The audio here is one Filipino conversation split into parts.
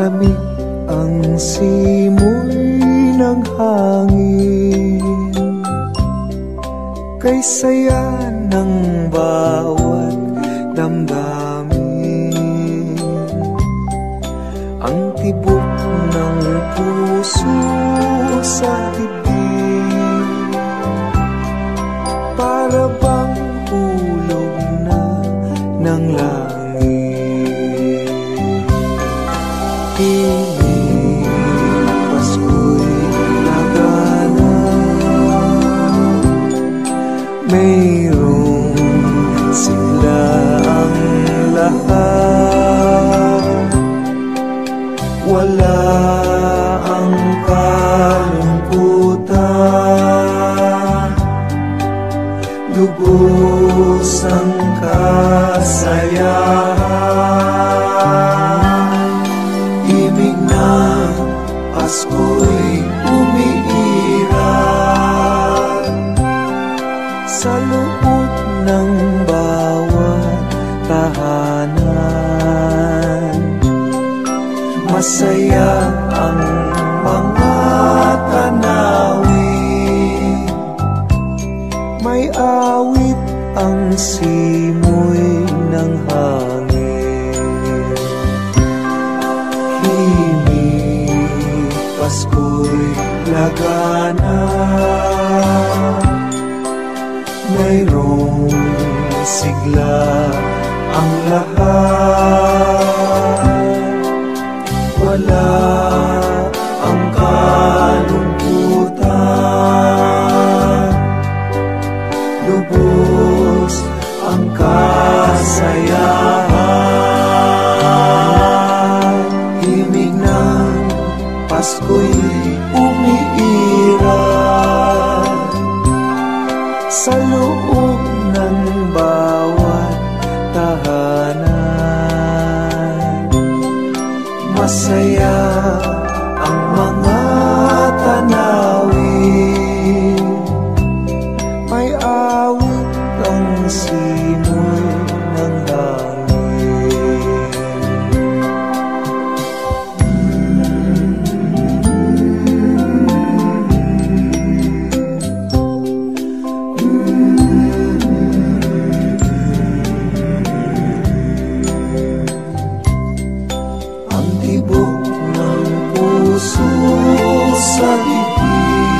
Malamig ang simoy ng hangin, kay saya ng bawat damdamin. Ang tibok ng puso sa dibdib, para bang hulog na ng langit. Piling Pasko'y nagana, mayroong sigla ang lahat. Wala ang kalungkutan, lubos ang kasayahan. Ibig ng Pasko'y umiiral sa loob ng bawat tahanan. Masaya ang mga tanawin, may awit ang simoy ng hangin. Himig Pasko'y lagana, mayroong sigla ang lahat. Wala ang kalungkutan, lubos ang kasayahan. Himig ng Pasko'y umiiral sa loob ng bawat tahanan. Masaya ang mga tanawin, may awit ang simoy ng hangin. Ang tibok ng puso sa dibdib,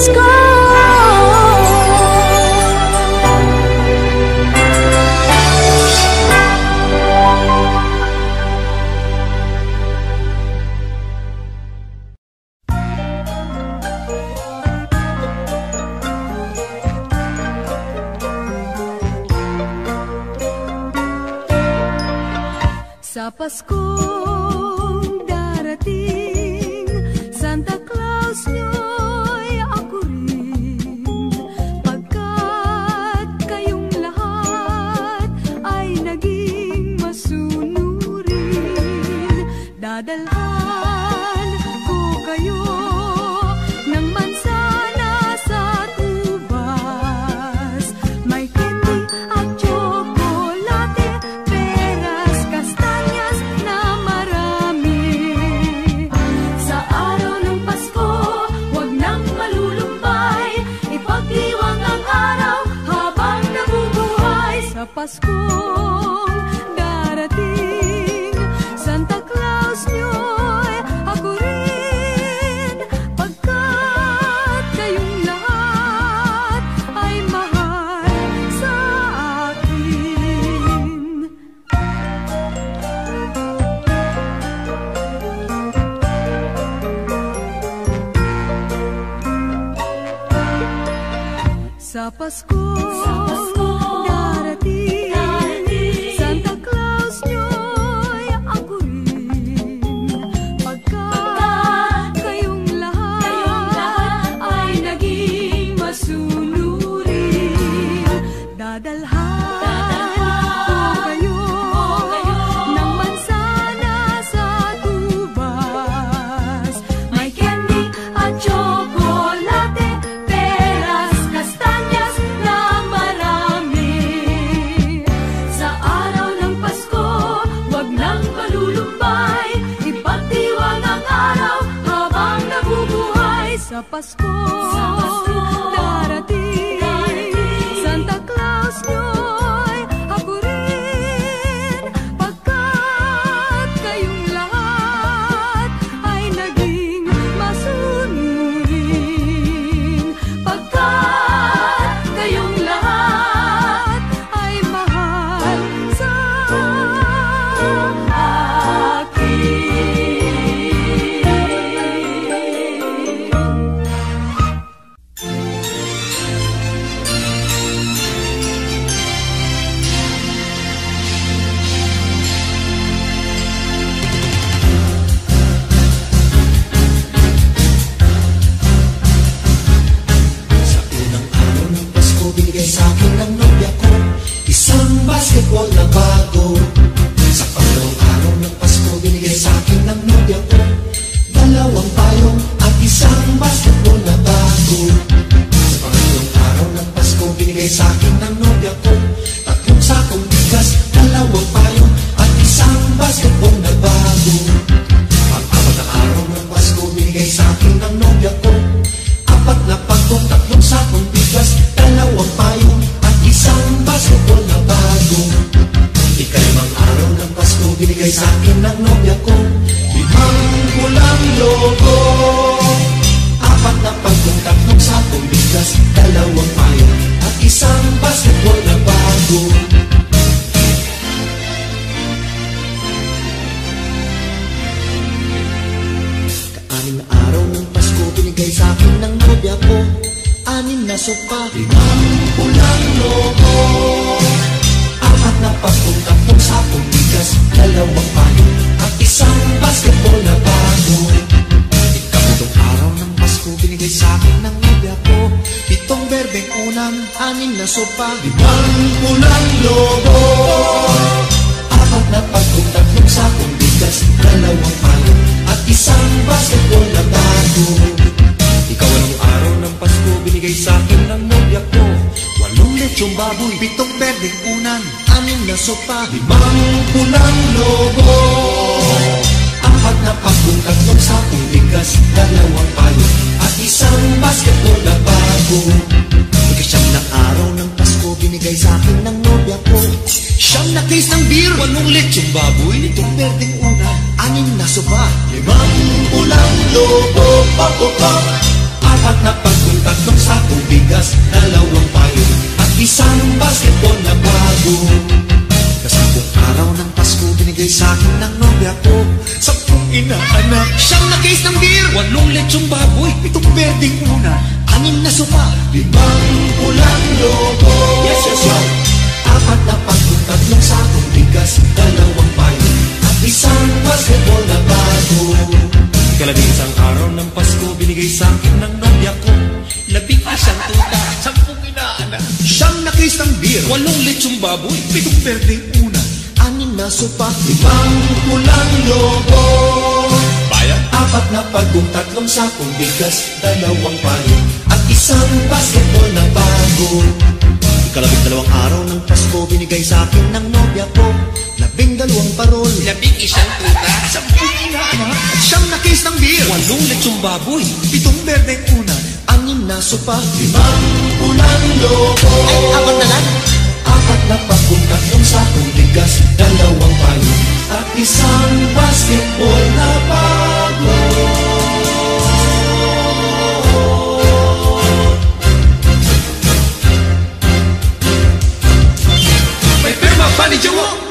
Pasko. Sa Paskong darating, Santa Claus nyo'y ako rin, pagkat kayong lahat ay naging masunurin. Dadalhan ko kayo ng mansana sa ubas, may candy at chocolate, peras, kastanyas na marami. Sa araw ng Pasko, huwag nang malulumbay, ipagdiwang ang araw habang nabubuhay. Sa Paskong darating, Santa Claus nyo'y ako rin, pagkat kayong lahat ay mahal sa akin. Sa Paskong darating, Santa Claus nyo'y ako rin, pagkat kayong lahat ay naging masunurin. Dadalhan ko kayo ng mansana sa tubas, may candy at chocolate, peras, kastanyas na marami. Sa araw ng Pasko, huwag nang malulumbay, ipagdiwang ang araw habang nabubuhay. Sa Paskong darating, Santa Claus nyo'y ako rin, pagkat kayong lahat ay naging masunurin. Pagkat kayong lahat ay mahal sa akin. Sa unang araw ng Pasko, binigay sa akin ng nobya ko isang basketball na bago. Sa pangalawang araw ng Pasko, binigay sa akin ng nobya ko dalawang payong at isang basketball na bago. Sa pangatlong araw ng Pasko, binigay sa akin ng nobya ko tatlong sakong bigas, dalawang payong at isang basketball na bago. Pang-apat na araw ng Pasko, binigay sa akin ng nobya ko apat na pagkong, tatlong sakong bigas, dalawang payong at isang basketball na bago. Ikalimang araw ng Pasko, binigay sa akin ng nobya ko limang pulang logo, apat na pagkong, tatlong sakong bigas, dalawang payong at isang basketball na bago. Kaanim na araw ng Pasko, binigay sa akin ng nobya ko anim na sopa, limang pulang logo, apat na pagkong, tatlong sakong bigas, dalawang payong at isang basketball na bago. Ikatlong araw ng Pasko, binigay sa akin ng nobya ko pitong berbeng unang, anim na sopa, limang pulang logo, apat na pagkong, tatlong sakong bigas, dalawang payong at isang basketball na bago. Ikawalang araw ng Pasko, binigay sa akin ng nobya ko walong lechong baboy, pitong berdeng unan, anim na sopa, limang pulang logo, apat na pagkong, tatlong sakong bigas, dalawang payong at isang basketball na bago. Ikasyam na araw ng Pasko, binigay sa akin ng nobya ko siyam na case ng beer, walong lechong baboy, pitong berdeng unan, anim na sopa, limang pulang logo, apat na na pagkong tatlong sakong bigas, dalawang payo at isang basketball na bago. Kasabong araw ng Pasko, binigay sa akin ng nobya ko 10 inaanak, 9 na case ng beer, 8 lechong baboy, 7 berdeng una, 6 na sopa, 5 pulang lobo. Yes, yes, yes. 4 na pagkong tatlong sakong bigas, dalawang payo at isang basketball na bago. Ikalabing isang araw ng Pasko, binigay sa akin ng nobya ko 11 tuta, 10 inaanak, 9 na case ng beer, 8 lechong baboy, 7 berdeng una, 6 na sopa, 5 pulang lobo. Bayan? 4 na pagkong tatlong sakong bigas, dalawang payo at isang basketball na bago. Ikalabing 2 araw ng Pasko, binigay sa akin ng nobya ko 12 parol, 11 tuta, 10 inaanak at 9 na case ng beer, 8 lechong baboy, 7 berdeng una, 6 na sopa, 5 pulang lobo. Ay, 4 na lang. 4 na pagkong tatlong sakong bigas, dalawang payo at isang basketball na bago. May pirma pa ni Jowo.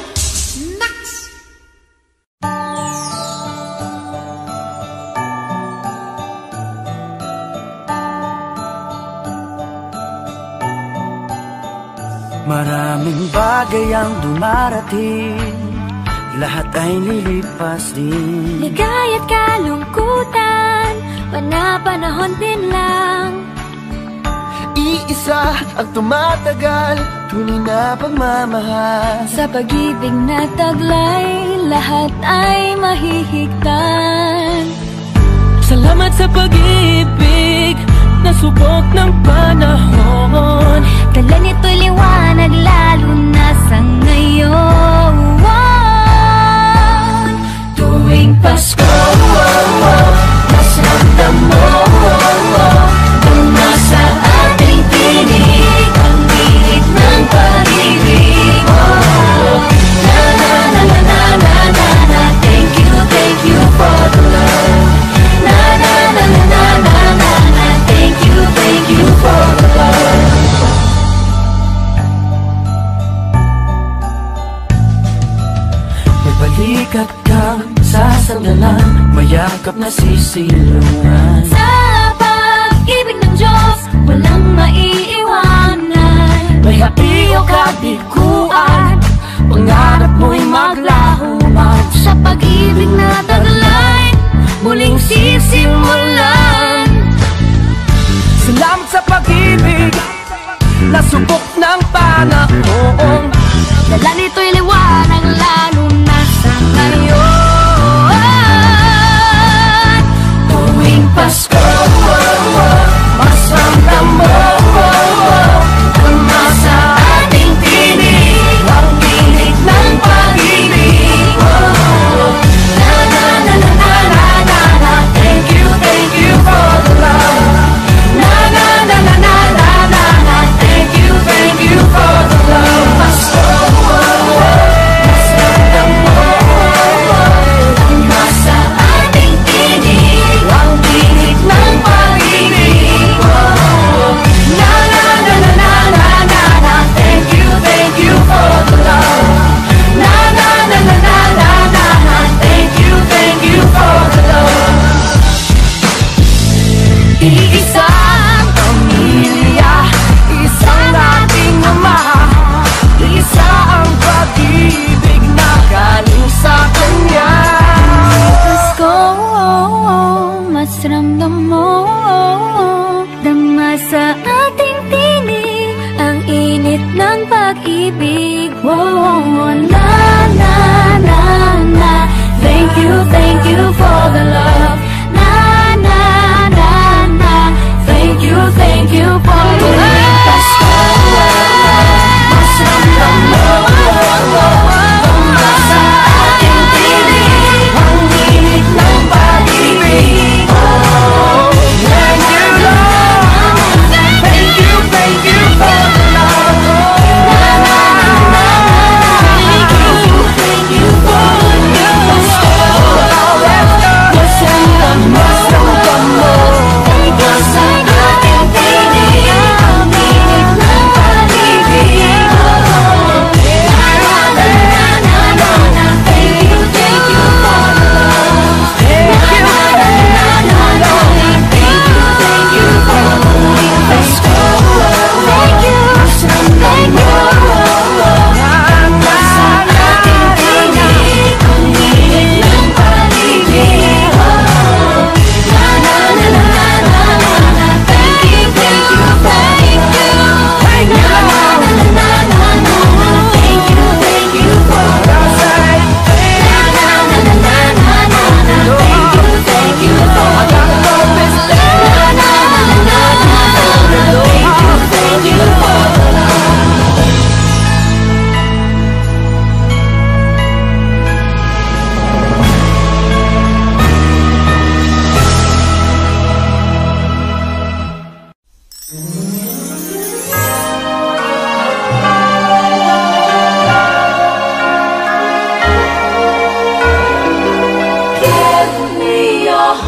Maraming bagay ang dumarating, lahat ay lilipas din. Ligay at kalungkutan, panahon din lang. Iisa ang tumatagal, tunay na pagmamahal. Sa pag-ibig na taglay, lahat ay mahihigtan. Salamat sa pag-ibig, nasubok ng panahon. Dala nito'y liwanag, lalo na sa ngayon. Tuwing Pasko, mas ramdam mo kung nasa ating tinig ang bilit ng pag-ibig. Na na na na na na na na, thank you for the love. Na na na na na na na na, thank you for the love. May balikat kang sasanggalan, mayakap na sisilungan. Sa pag-ibig ng Diyos, walang maiiwanan. May hapi o kabiguan, pangarap mo'y maglaho man. Sa pag-ibig na taglay, muling sisimulan. Salamat sa pag-ibig, nasubok ng panahon. Dala nito'y liwanag, lalo na sa ngayon. Tuwing Pasko, mas ramdam mo kung nasa ating tinig ang bilig ng pag-ibig. Na na na na na na na na, thank you for the love. Na na na na na na na na, thank you for the love. Pasko,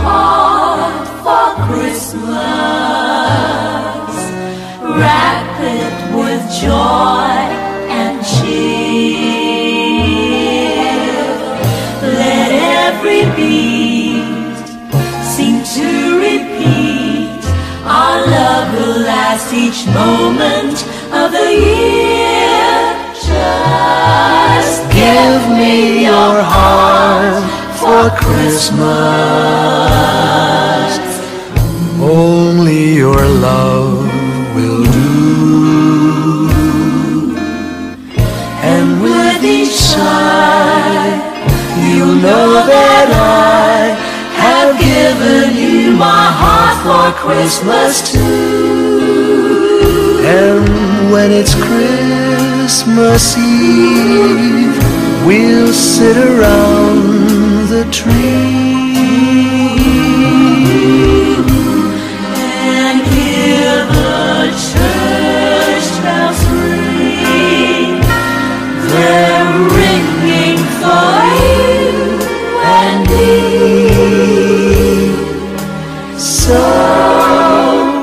heart for Christmas. Wrap it with joy and cheer. Let every beat seem to repeat. Our love will last each moment of the year. Just give me your heart for Christmas. Only your love will do. And with each sigh, you'll know that I have given you my heart for Christmas too. And when it's Christmas Eve, we'll sit around the tree and hear the church bells ring. They're ringing for you and me. So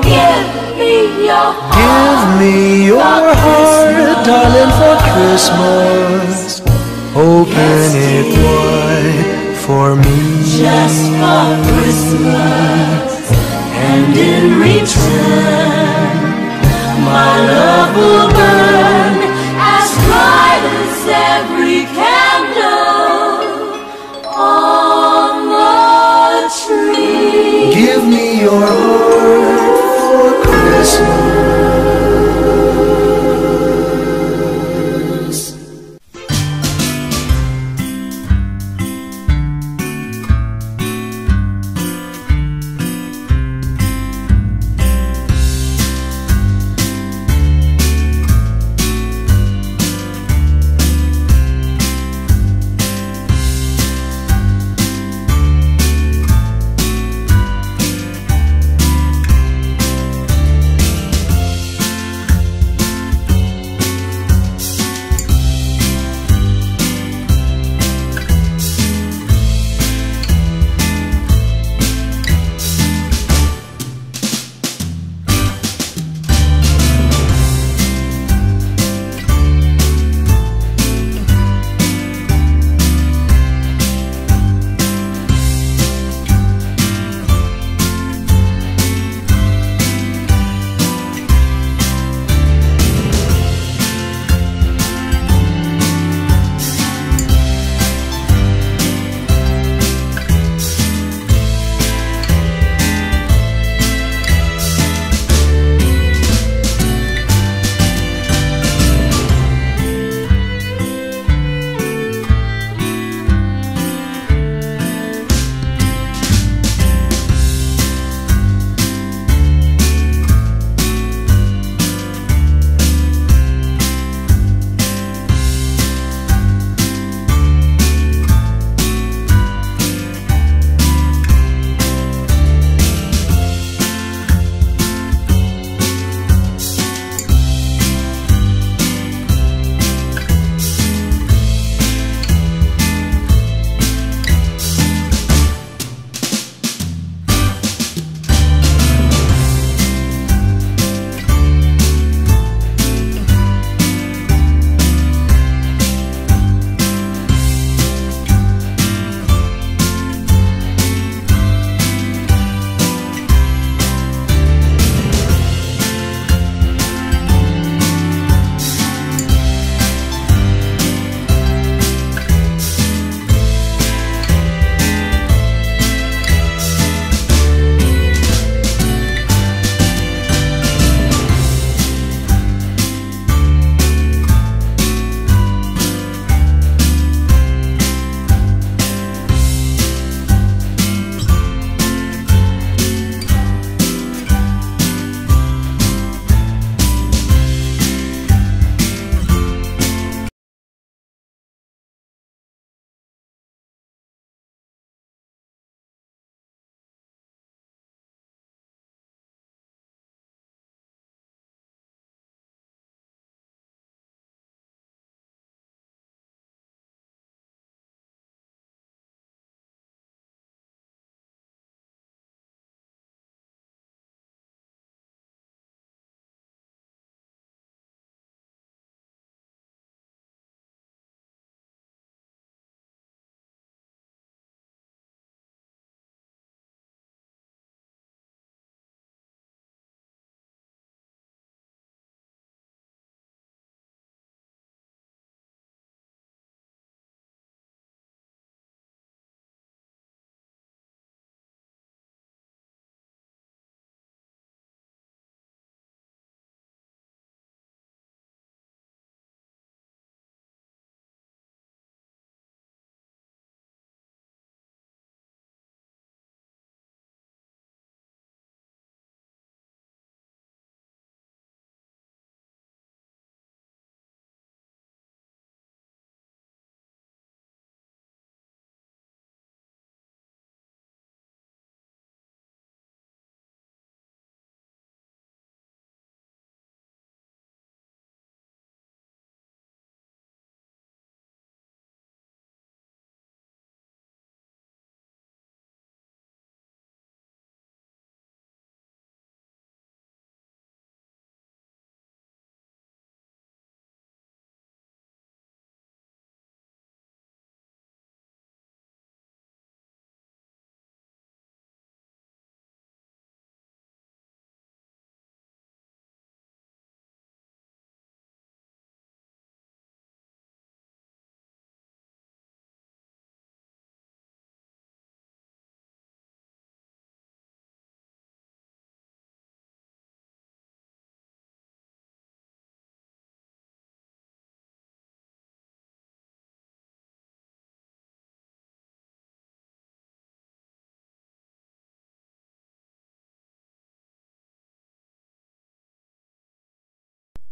give me your heart. Give me your heart, darling, for Christmas. Open it wide for me. Just for Christmas. And in return, my love will burn as bright as every candle on the tree. Give me your heart for Christmas.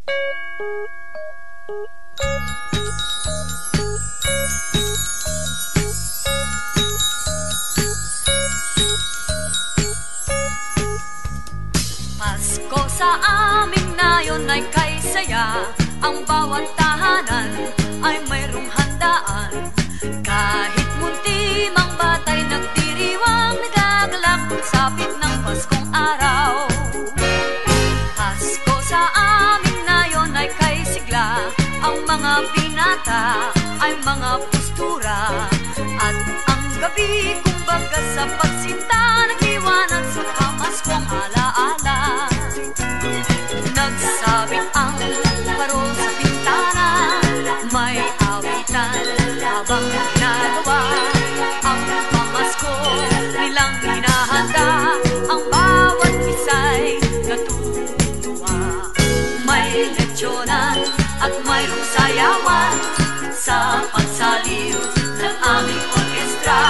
Pasko sa amin na yon ay kay saya. Ang bawat tahanan ay mayroong handaan. Kahit munti mang batay nagdiriwang, nagagalak sapit ng Paskong araw. Pasko sa amin na yon ay kay sigla. Ang mga binata ay mga postura. At ang gabi kumbaga sa pagsinta, nagliwanag sa pamaskong alaala. Nagsabit ang parol sa bintana, may awitan habang ginagawa. Ang pamasko nilang hinahanda, ang bawat isa'y natutuwa. May leksyonan at mayroong sayawan sa pagsaliw ng aming orkestra.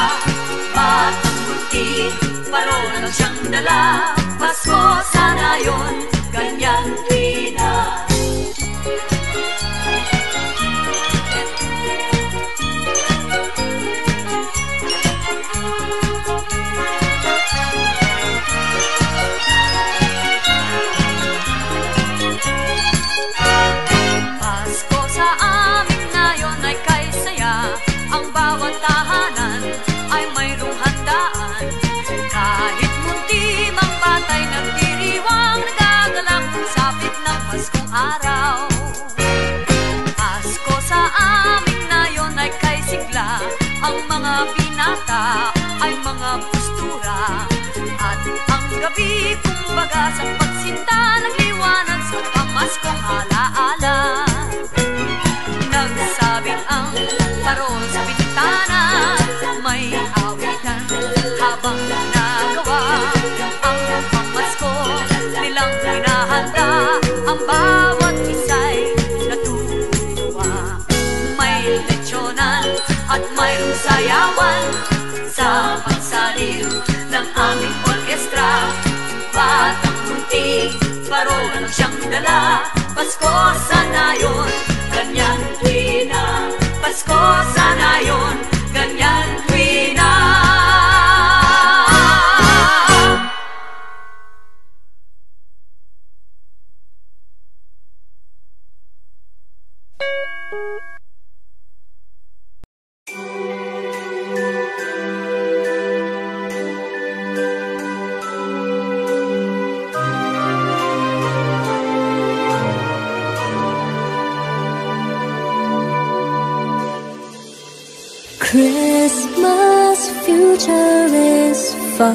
Batang munti, parol ang siyang dala. Pasko sana yon, ganyan tina. Pasko sa amin na yon ay kay saya. Ang bawat tahanan ay mayroong handaan. Kahit munti mang batay nagdiriwang, nagagalak sapit ng Paskong araw. Pasko sa amin na yon ay kay sigla. Ang mga binata ay mga postura. At ang gabi kumbaga sa pagsinta, nagliwanag sa pamaskong alaala. Nagsabing ang parol sa bintana, may awitan habang ginagawa. Ang pamasko nilang hinahanda, ang bawat isa'y natutuwa. May leksyonan at mayroong sayawan sa pagsaliw ng aming orkestra. Batang munti, parol ang siyang dala. Pasko sana yon, ganyan tuwina. Pasko sana yon, ganyan tuwina. Christmas future is far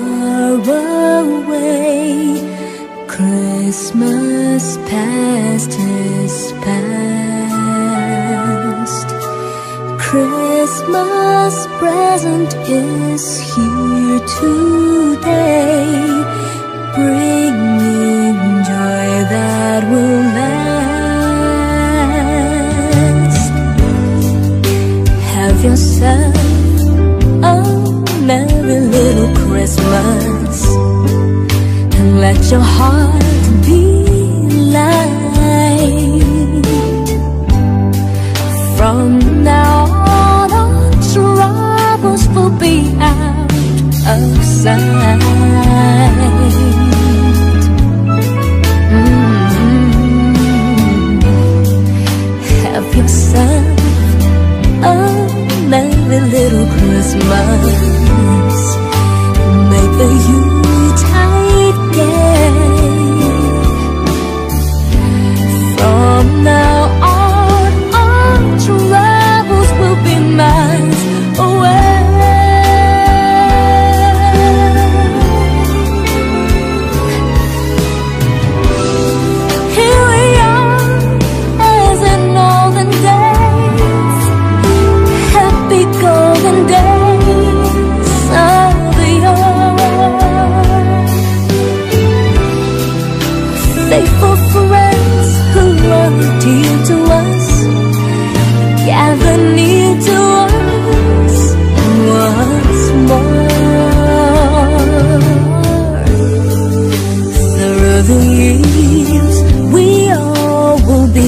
away. Christmas past is past. Christmas present is here today, bringing joy that will last. Have yourself a merry little Christmas, and let your heart be light. From now on, all troubles will be out of sight. Have yourself a merry little Christmas. Make the Yuletide gay. From now on, all troubles will be miles away. Here we are, as in olden days, happy golden days of the yore. Faithful friends who are dear to us gather near to us once more. Through the years we all will be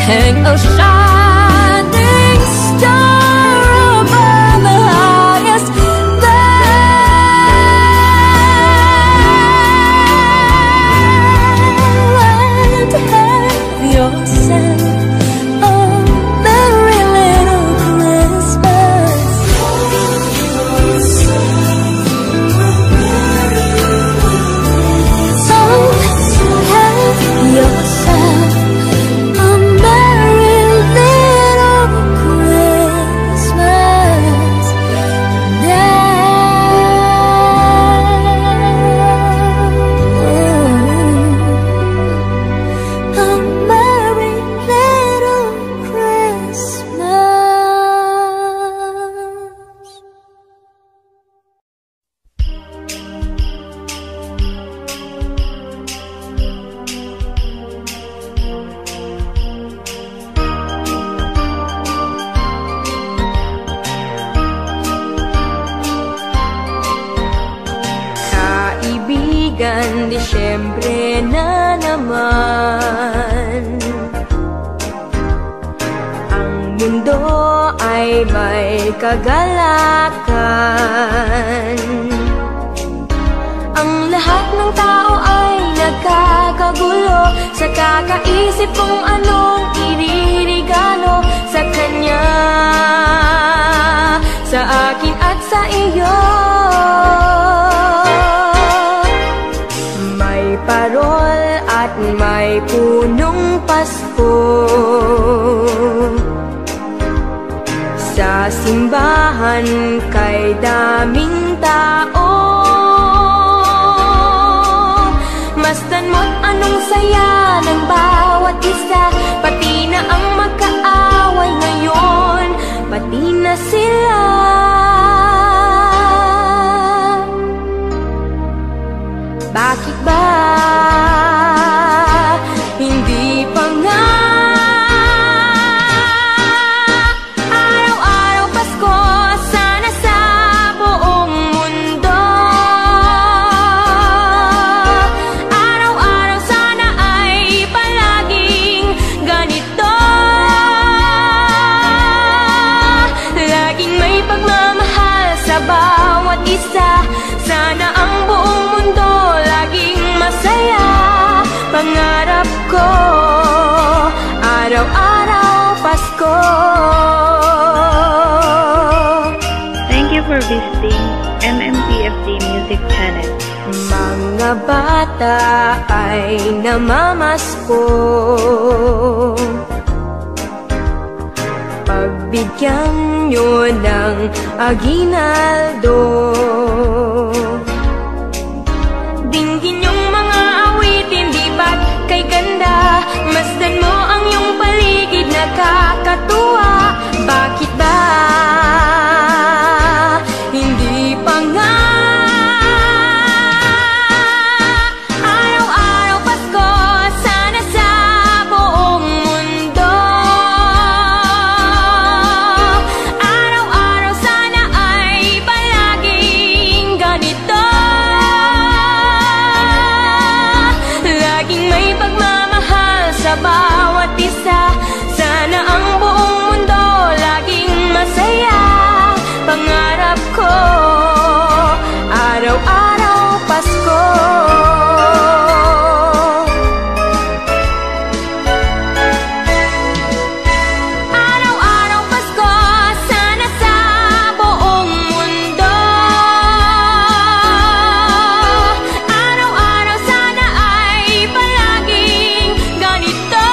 hang a shining star above the highest and have yourself a merry little Christmas. So have yourself a merry little Christmas now. A merry little Christmas. Kaibigan, Disyembre na naman. Ang mundo ay may kagalakan. Ang lahat ng tao ay nagkakagulo sa kakaisip kung anong iririgalo sa kanya, sa akin at sa iyo. May parol at may punong Pasko sa simbahan kay daming tao. Masdan mo't anong saya ng bawat isa, pati na ang magkaaway ngayon, pati na sila. Bakit ba hindi pa nga araw-araw Pasko? Sana sa buong mundo araw-araw sana ay palaging ganito. Laging may pagmamahal sa bawat isa. Sana ang buong mundo laging masaya. Pangarap ko araw-araw Pasko. Thank you for visiting MMPFD Music Channel. Mga bata ay namamasko, pagbigyan nyo ng aginaldo. Dinggin yung mga awitin, di ba't kay ganda? Masdan mo ang iyong paligid, nakakatuwa. Bakit ba hindi pa nga araw-araw Pasko? Sana sa buong mundo araw-araw sana ay palaging ganito. Laging may pagmamahal sa bawat isa. Sana ang buong mundo laging masaya. Pangarap ko araw-araw Pasko. Araw-araw Pasko, sana sa buong mundo araw-araw sana ay palaging ganito.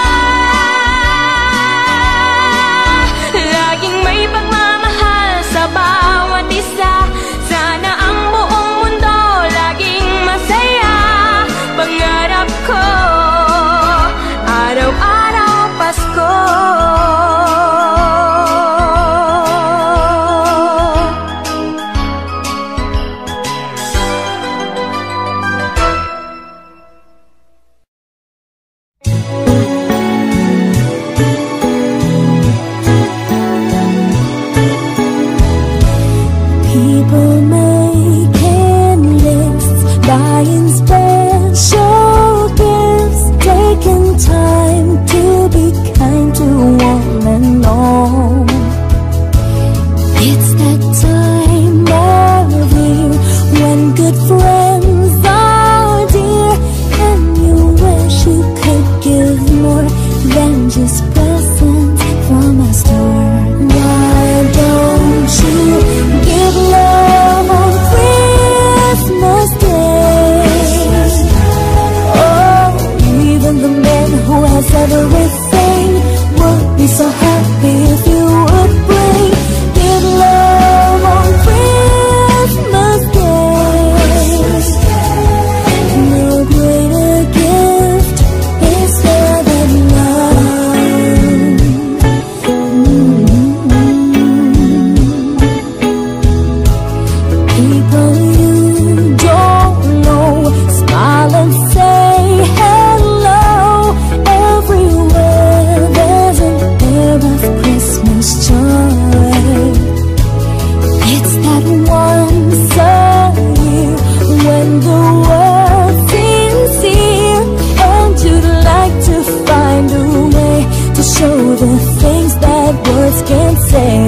the things that words can't say.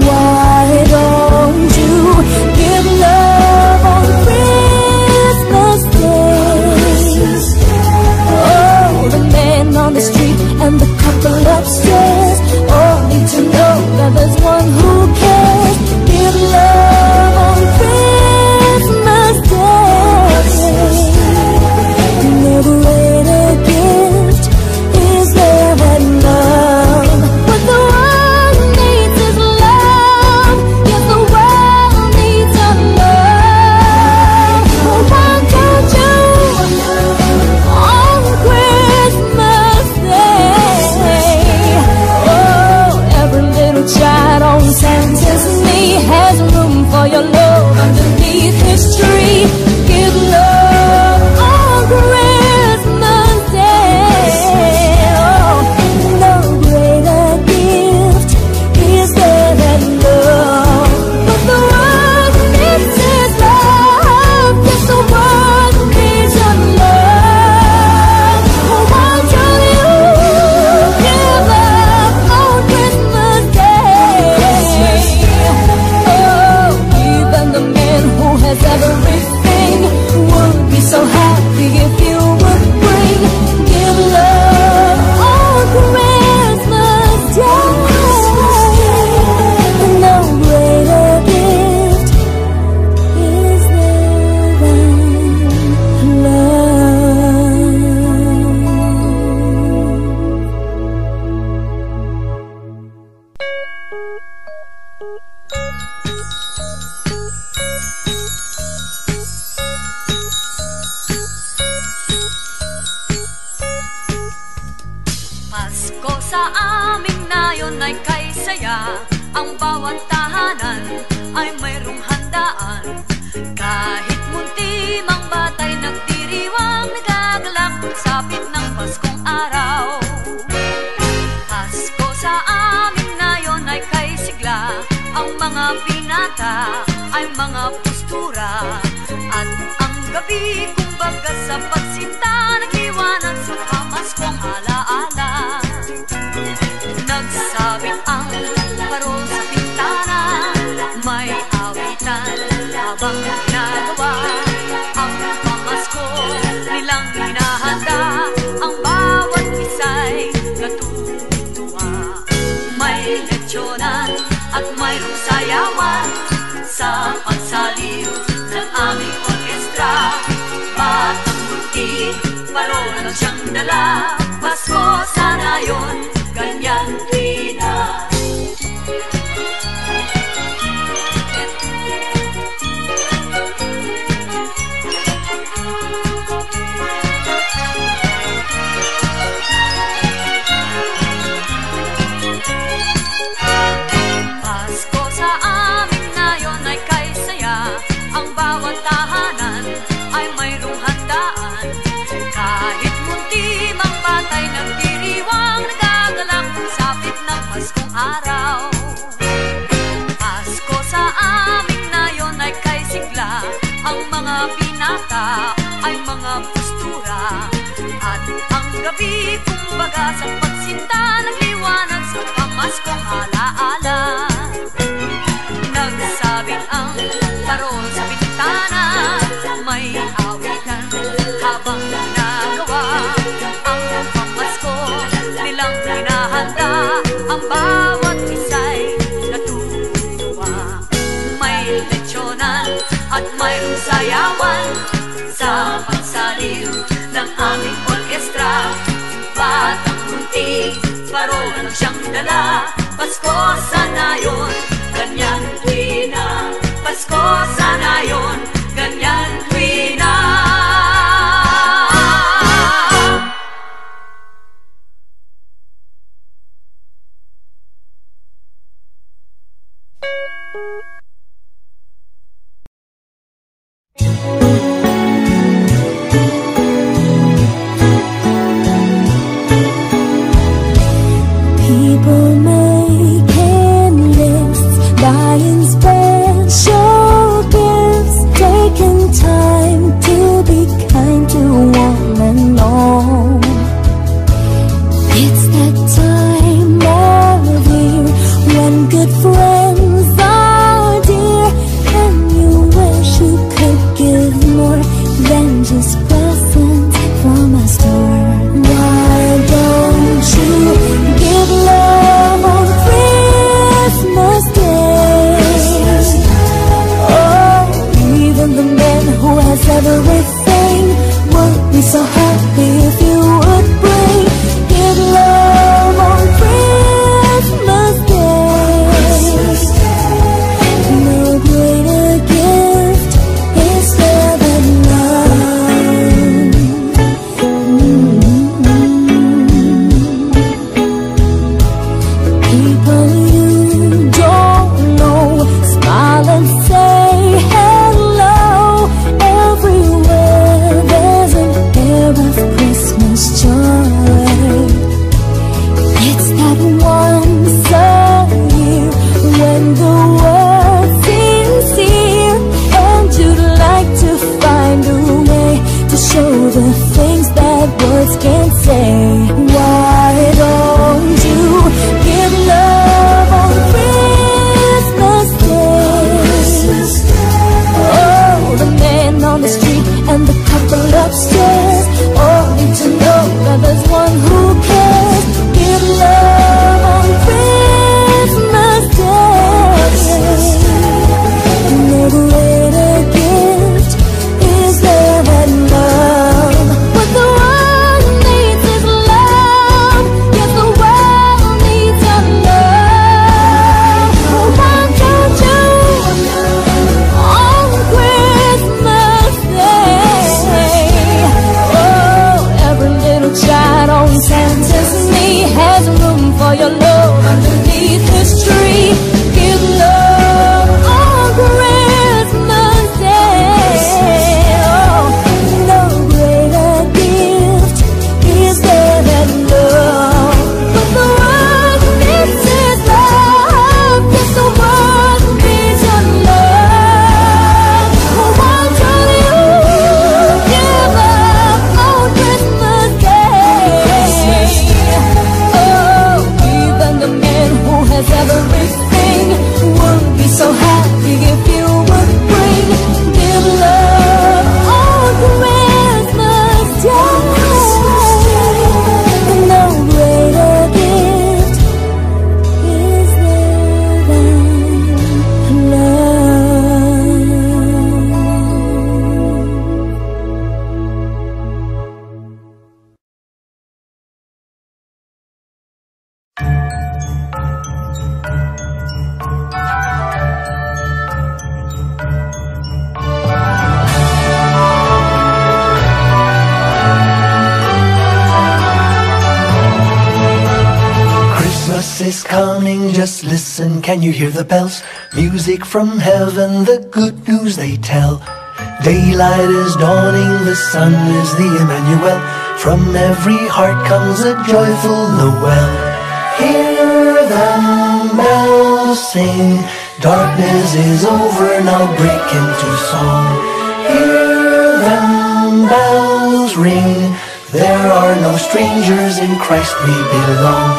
Why don't you give love on Christmas Day? Oh, the man on the street and the couple upstairs all need to know that there's one who cares. Give love on Christmas Day. No greater gift is there than love. What the world needs is love. Yes, the world needs some love. Why don't you on Christmas Day? Oh, every little child on Santa's knee has room for your love underneath his tree. Give love on Christmas Day. Oh, no greater gift is there than love. But the world needs is love. Yes, the world needs some love. Why don't you give up on Christmas Day? Oh, even the man who has everything would be so happy if you would bring. Give love on Christmas Day. No greater gift is there than love. Pasko sa aming nayon ay kay saya. Ang bawat tahanan ay mayroong handaan. Kahit munti mang batay nagdiriwang, nagagalak sapit ng Paskong araw. Pasko sa aming nayon ay kay sigla. Ang mga binata ay mga postura. At ang gabi kumbaga sa pagsinta, nagliwanag sa pamaskong alaala. Nagsabit ang parol sa pintana, may awitan habang ginagawa ang pamasko nilang hinahanda. Ang bawat isa'y natutuwa. May lechyonan at mayroong sayawan sa pagsaliw ng aming orkestra. Batang munti, parol lang siyang dala. Pasko sana yun, ganyan rin na. Pasko sa amin ngayon ay kay saya. Ang bawat tahanan ay mayroong handaan. Kahit munti mang batay nagdiriwang, nagagalak sapit ng Paskong araw. Pasko sa amin ngayon ay kay sigla. Ang mga binata ay mga postura. At ang gabi kumbaga sa pagsinta, nagliwanag sa pamaskong alaala. Nagsabit ang parol sa bintana, may awitan habang ginagawa ang pamasko nilang hinahanda. Ang bawat isa'y natutuwa. May lechyonan at mayroong sayawan sa pagsaliw ng aming orkestra. Batang munti, parol lang siyang dala. Pasko sana yun, ganyan rin na. Pasko sana yun, ganyan rin na. People making lists, buying special gifts, taking time to be kind to one and all. It's that time people you don't know. Smile and say hello. Everywhere there's an air of Christmas joy. It's that once a year when the world seems here, and you'd like to find a way to show the things that words can't say. Why don't you give love on Christmas Day? Oh, the man on the street and the couple upstairs all need to know that there's one who cares. Give love on Christmas Day. No greater gift is there than love. What the world needs is love. Yes, the world needs your love. Why don't you on Christmas Day? Oh, every little child on Santa's knee has room for your love underneath his tree. Give love on Christmas Day. Oh, no greater gift is there than love. But the world needs is love. Yes, the world needs your love. Why don't you give up on Christmas Day? Oh, even the man who has everything would be so happy if you would bring. Give love on Christmas Day. No greater gift is there than love. Christmas is coming, just listen, can you hear the bells? Music from heaven, the good news they tell. Daylight is dawning, the sun is the Emmanuel. From every heart comes a joyful Noel. Hear them bells sing, darkness is over, now break into song. Hear them bells ring, there are no strangers, in Christ we belong.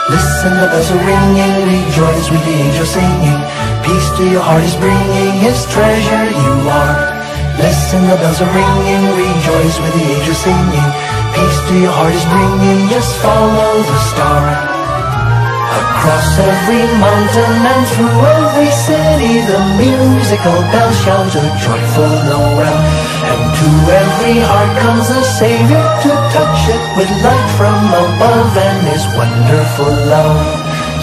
Listen, the bells are ringing, rejoice with the angels singing. Peace to your heart is bringing, his treasure you are. Listen, the bells are ringing, rejoice with the angels singing. Peace to your heart is bringing, just follow the star. Across every mountain and through every city, the musical bells shout a joyful Noel. And to every heart comes the Savior to touch it with light from above and his wonderful love.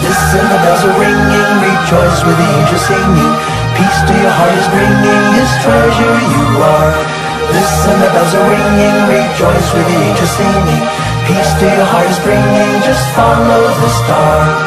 Listen, the bells are ringing, rejoice with the angels singing. Peace to your heart is bringing, his treasure you are. Listen, the bells are ringing, rejoice with the angels singing. Peace to your heart is bringing, just follow the star.